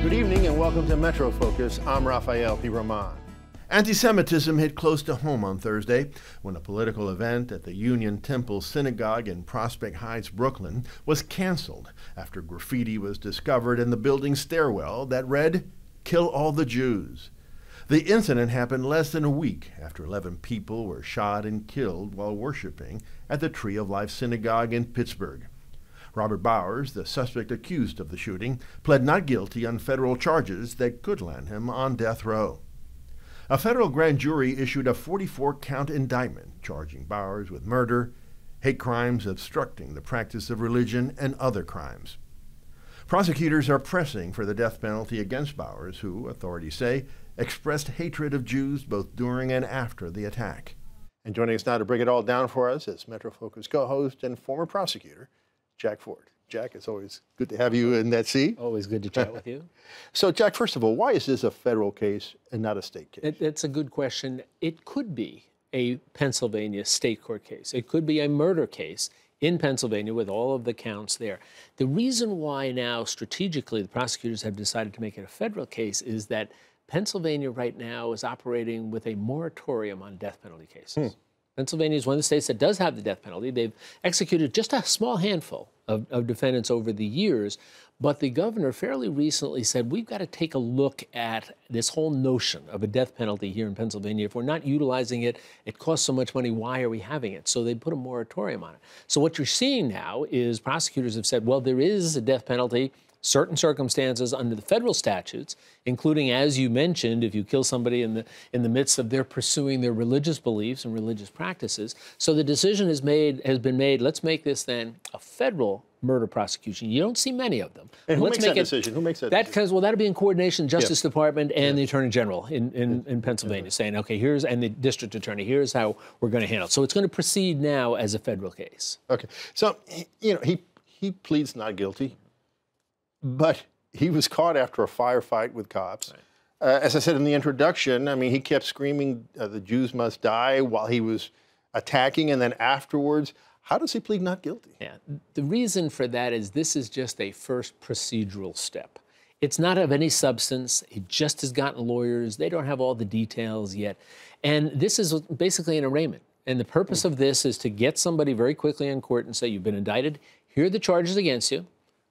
Good evening and welcome to MetroFocus. I'm Rafael P. Roman. Anti-Semitism hit close to home on Thursday when a political event at the Union Temple Synagogue in Prospect Heights, Brooklyn, was canceled after graffiti was discovered in the building's stairwell that read, "Kill all the Jews." The incident happened less than a week after 11 people were shot and killed while worshiping at the Tree of Life Synagogue in Pittsburgh. Robert Bowers, the suspect accused of the shooting, pled not guilty on federal charges that could land him on death row. A federal grand jury issued a 44-count indictment charging Bowers with murder, hate crimes, obstructing the practice of religion, and other crimes. Prosecutors are pressing for the death penalty against Bowers, who, authorities say, expressed hatred of Jews both during and after the attack. And joining us now to break it all down for us is MetroFocus co-host and former prosecutor, Jack Ford. Jack, it's always good to have you in that seat. Always good to chat with you. So, Jack, first of all, why is this a federal case and not a state case? It's a good question. It could be a Pennsylvania state court case. It could be a murder case in Pennsylvania with all of the counts there. The reason why now strategically the prosecutors have decided to make it a federal case is that Pennsylvania right now is operating with a moratorium on death penalty cases. Pennsylvania is one of the states that does have the death penalty. They've executed just a small handful of defendants over the years, but the governor fairly recently said, we've got to take a look at this whole notion of a death penalty here in Pennsylvania. If we're not utilizing it, it costs so much money, why are we having it? So they put a moratorium on it. So what you're seeing now is prosecutors have said, well, there is a death penalty, certain circumstances under the federal statutes, including, as you mentioned, if you kill somebody in the midst of their pursuing their religious beliefs and religious practices. So the decision has been made, let's make this then a federal murder prosecution. You don't see many of them. And who makes that decision? Who makes that decision? Well, that'll be in coordination, Justice Department and the Attorney General in Pennsylvania, saying, okay, and the district attorney, here's how we're going to handle it. So it's going to proceed now as a federal case. Okay. So, he pleads not guilty. But he was caught after a firefight with cops. Right. As I said in the introduction, I mean, he kept screaming, the Jews must die while he was attacking. And then afterwards, how does he plead not guilty? Yeah, the reason for that is this is just a first procedural step. It's not of any substance. He just has gotten lawyers. They don't have all the details yet. And this is basically an arraignment. And the purpose of this is to get somebody very quickly in court and say, you've been indicted. Here are the charges against you.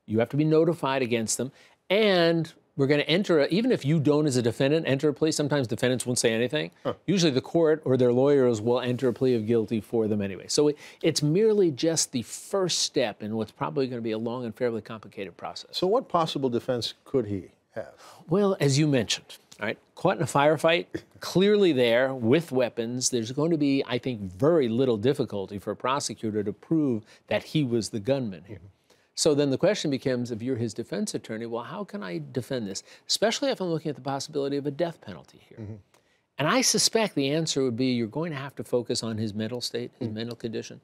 You have to be notified against them, and we're going to enter, even if you don't as a defendant enter a plea, sometimes defendants won't say anything. Usually the court or their lawyers will enter a plea of guilty for them anyway. So it's merely just the first step in what's probably going to be a long and fairly complicated process. So what possible defense could he have? Well, as you mentioned, all right, caught in a firefight, clearly there with weapons, there's going to be, I think, very little difficulty for a prosecutor to prove that he was the gunman here. So then the question becomes, if you're his defense attorney, well, how can I defend this? Especially if I'm looking at the possibility of a death penalty here. And I suspect the answer would be you're going to have to focus on his mental state, his mental condition.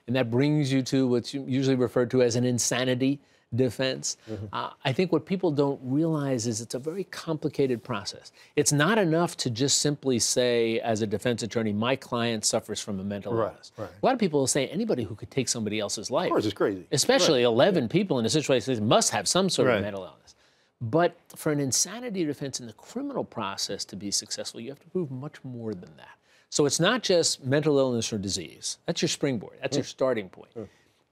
And that brings you to what's usually referred to as an insanity defense. I think what people don't realize is it's a very complicated process. It's not enough to just simply say, as a defense attorney, my client suffers from a mental illness. A lot of people will say anybody who could take somebody else's life. Of course, it's crazy. Especially 11 people in a situation must have some sort of mental illness. But for an insanity defense in the criminal process to be successful, you have to prove much more than that. So it's not just mental illness or disease. That's your springboard. That's your starting point.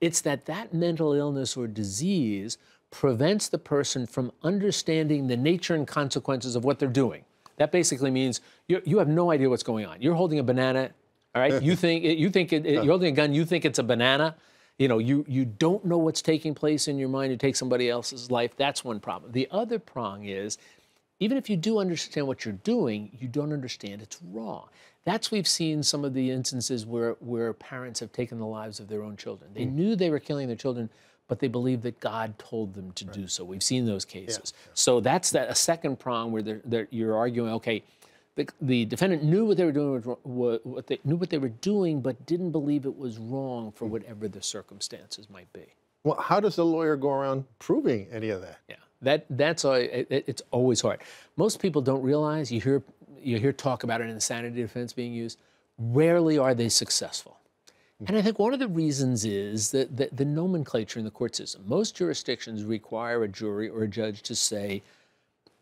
It's that mental illness or disease prevents the person from understanding the nature and consequences of what they're doing. That basically means you have no idea what's going on. You're holding a banana, all right? You're holding a gun, you think it's a banana. You don't know what's taking place in your mind. You take somebody else's life. That's one problem. The other prong is, even if you do understand what you're doing, you don't understand it's wrong. We've seen some of the instances where parents have taken the lives of their own children. They knew they were killing their children, but they believed that God told them to do so. We've seen those cases. So that's a second prong where you're arguing, okay, the defendant knew what they were doing, knew what they were doing, but didn't believe it was wrong for whatever the circumstances might be. Well, how does the lawyer go around proving any of that? Yeah, it's always hard. Most people don't realize, you hear talk about an insanity defense being used. Rarely are they successful. And I think one of the reasons is that the nomenclature in the court system. Most jurisdictions require a jury or a judge to say,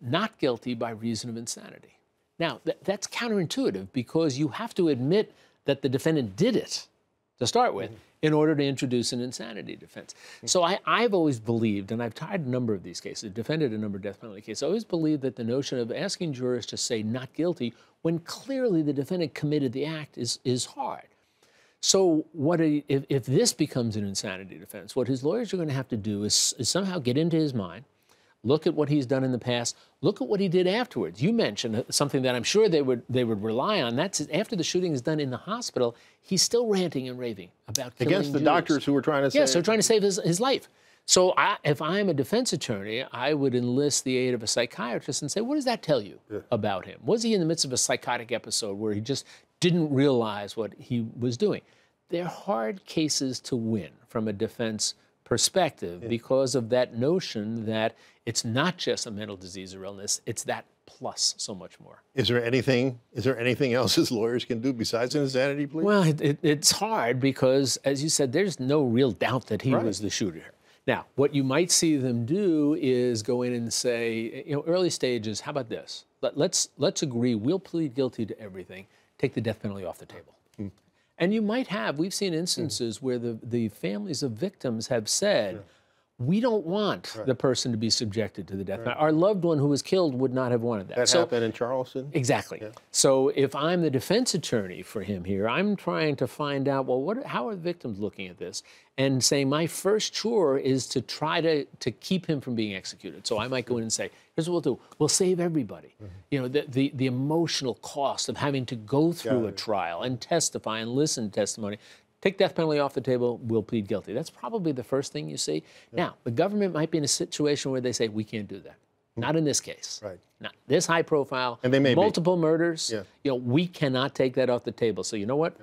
not guilty by reason of insanity. Now, that's counterintuitive because you have to admit that the defendant did it to start with in order to introduce an insanity defense. So I've always believed, and I've tried a number of these cases, defended a number of death penalty cases, I always believed that the notion of asking jurors to say not guilty when clearly the defendant committed the act is hard. So if this becomes an insanity defense, what his lawyers are going to have to do is somehow get into his mind, look at what he's done in the past, look at what he did afterwards. You mentioned something that I'm sure they would rely on. That's after the shooting is done in the hospital, he's still ranting and raving about killing against the Jews. doctors who were trying to save. Yes, they're trying to save his life. So if I'm a defense attorney, I would enlist the aid of a psychiatrist and say, what does that tell you about him? Was he in the midst of a psychotic episode where he just didn't realize what he was doing? They're hard cases to win from a defense perspective because of that notion that it's not just a mental disease or illness, it's that plus so much more. Is there anything else his lawyers can do besides an insanity plea? Well, it's hard because, as you said, there's no real doubt that he was the shooter. Now, what you might see them do is go in and say, early stages, how about this? Let's agree, we'll plead guilty to everything, take the death penalty off the table. And you might have, we've seen instances where the families of victims have said, we don't want the person to be subjected to the death penalty. Our loved one who was killed would not have wanted that. That happened in Charleston? Exactly. Yeah. So if I'm the defense attorney for him here, I'm trying to find out, well, how are the victims looking at this? And saying my first chore is to try to keep him from being executed. So I might go in and say, here's what we'll do. We'll save everybody. The emotional cost of having to go through a trial and testify and listen to testimony. Take death penalty off the table, we'll plead guilty. That's probably the first thing you see. Now, the government might be in a situation where they say, we can't do that. Not in this case. Right. Not this high profile, and they may multiple murders. We cannot take that off the table. So you know what?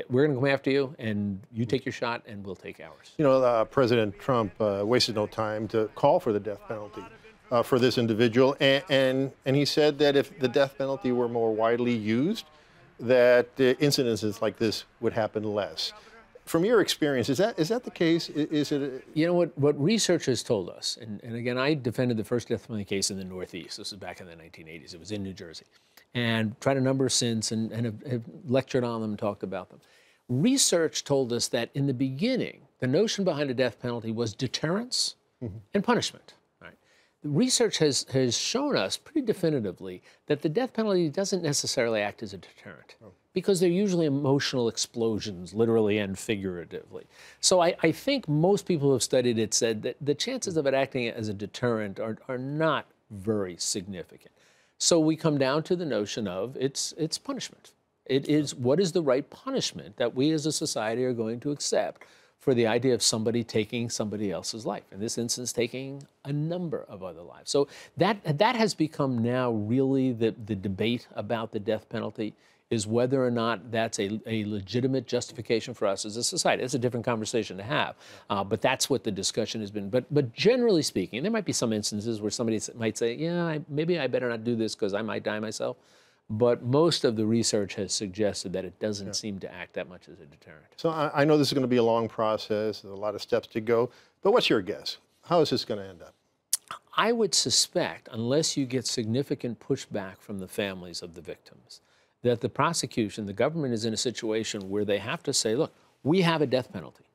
We're going to come after you, and you take your shot, and we'll take ours. President Trump wasted no time to call for the death penalty for this individual, and he said that if the death penalty were more widely used, that incidences like this would happen less. From your experience, is that the case? Is it? What research has told us, and again, I defended the first death penalty case in the Northeast. This was back in the 1980s. It was in New Jersey. And tried a number since and have lectured on them and talked about them. Research told us that in the beginning, the notion behind a death penalty was deterrence and punishment. The research has shown us pretty definitively that the death penalty doesn't necessarily act as a deterrent because they're usually emotional explosions, literally and figuratively. So I think most people who have studied it said that the chances of it acting as a deterrent are not very significant. So we come down to the notion of it's punishment. It is what is the right punishment that we as a society are going to accept for the idea of somebody taking somebody else's life. In this instance, taking a number of other lives. So that has become now really the debate about the death penalty is whether or not that's a legitimate justification for us as a society. It's a different conversation to have, but that's what the discussion has been. But generally speaking, there might be some instances where somebody might say, yeah, maybe I better not do this because I might die myself. But most of the research has suggested that it doesn't seem to act that much as a deterrent. So I know this is going to be a long process, there's a lot of steps to go, but what's your guess? How is this going to end up? I would suspect, unless you get significant pushback from the families of the victims, that the prosecution, the government is in a situation where they have to say, look, we have a death penalty.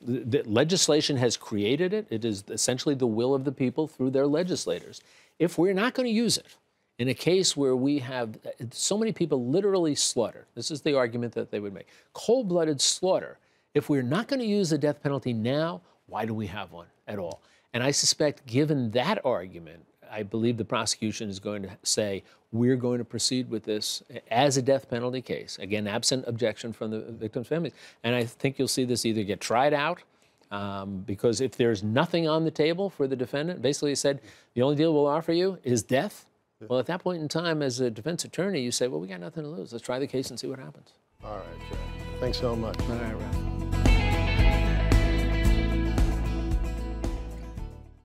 The legislation has created it. It is essentially the will of the people through their legislators. If we're not going to use it, in a case where we have so many people literally slaughtered, this is the argument that they would make, cold-blooded slaughter, if we're not going to use the death penalty now, why do we have one at all? And I suspect, given that argument, I believe the prosecution is going to say, we're going to proceed with this as a death penalty case, again, absent objection from the victims' families. And I think you'll see this either get tried out, because if there's nothing on the table for the defendant, basically he said, the only deal we'll offer you is death. Well, at that point in time, as a defense attorney, you say, well, we got nothing to lose. Let's try the case and see what happens. All right, Joe. Thanks so much. All right, Ralph.